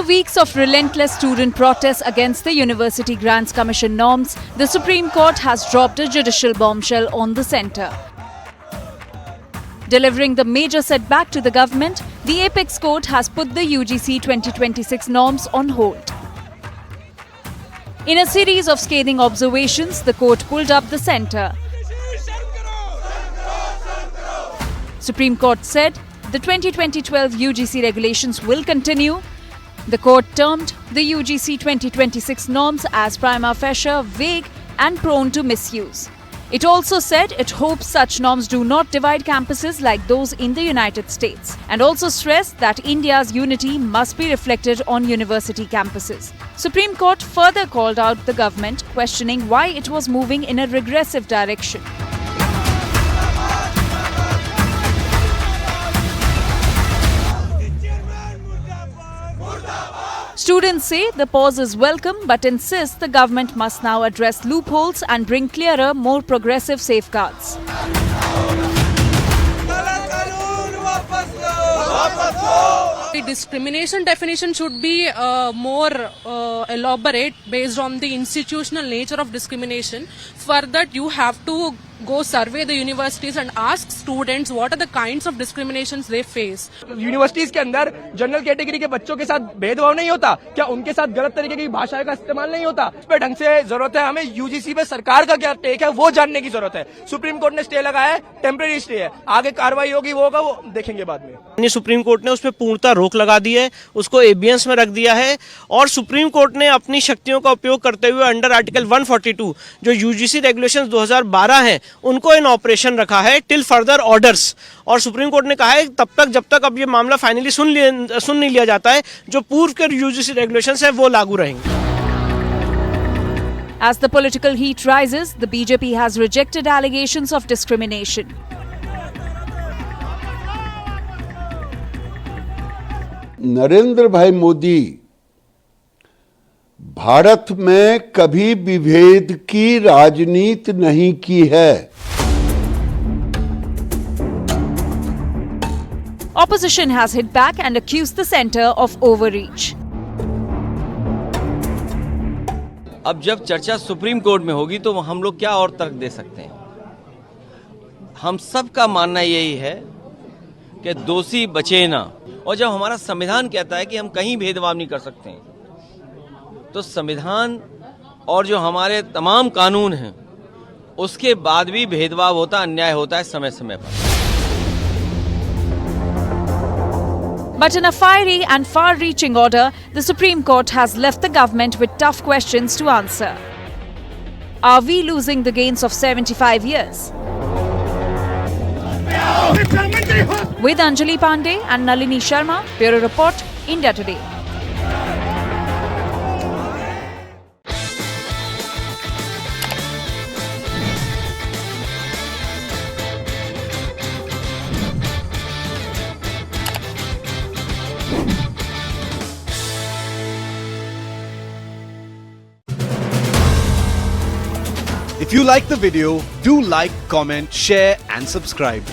After weeks of relentless student protests against the University Grants Commission norms, the Supreme Court has dropped a judicial bombshell on the centre. Delivering the major setback to the government, the Apex Court has put the UGC 2026 norms on hold. In a series of scathing observations, the court pulled up the centre. Supreme Court said the 2012 UGC regulations will continue. The court termed the UGC 2026 norms as prima facie vague and prone to misuse. It also said it hopes such norms do not divide campuses like those in the United States, and also stressed that India's unity must be reflected on university campuses. Supreme Court further called out the government, questioning why it was moving in a regressive direction. Students say the pause is welcome but insist the government must now address loopholes and bring clearer, more progressive safeguards. The discrimination definition should be more elaborate based on the institutional nature of discrimination. For that, you have to go survey the universities and ask students what are the kinds of discriminations they face. Universities के अंदर general category के बच्चों के साथ भेदभाव नहीं होता क्या? उनके साथ गलत तरीके की भाषा का इस्तेमाल नहीं होता? इस पे ढंग से जरूरत है. हमें यूजीसी पे सरकार का क्या टेक है वो जानने की जरूरत है. सुप्रीम कोर्ट ने स्टे लगाया है, टेम्परेरी स्टे है. आगे कार्रवाई होगी वो होगा, वो देखेंगे बाद में. सुप्रीम कोर्ट ने उस पर पूर्णतः रोक लगा दी है, उसको एबियंस में रख दिया है और सुप्रीम कोर्ट ने अपनी शक्तियों का उपयोग करते हुए अंडर आर्टिकल 142 जो यूजीसी रेगुलेशंस 2012 हैं उनको इन ऑपरेशन रखा है टिल फर्दर ऑर्डर्स. और सुप्रीम कोर्ट ने कहा है तब तक जब तक अब ये मामला फाइनली सुन नहीं लिया जाता है, जो पूर्व के यूजीसी रेगुलेशंस हैं वो लागू रहेंगे. As the political heat rises, the BJP has rejected allegations of discrimination. Narendra भाई मोदी भारत में कभी विभेद की राजनीति नहीं की है. Opposition has hit back and accused the centre of overreach. अब जब चर्चा सुप्रीम कोर्ट में होगी तो हम लोग क्या और तर्क दे सकते हैं? हम सब का मानना यही है कि दोषी बचे ना. और जब हमारा संविधान कहता है कि हम कहीं भेदभाव नहीं कर सकते हैं, तो संविधान और जो हमारे तमाम कानून हैं उसके बाद भी भेदभाव होता, अन्याय होता है समय समय पर. But in a fiery and far-reaching order, the Supreme Court has left the government with tough questions to answer. Are we losing the gains of 75 years? With Anjali Pandey and Nalini Sharma, Bureau Report, India Today. If you like the video, do like, comment, share and subscribe.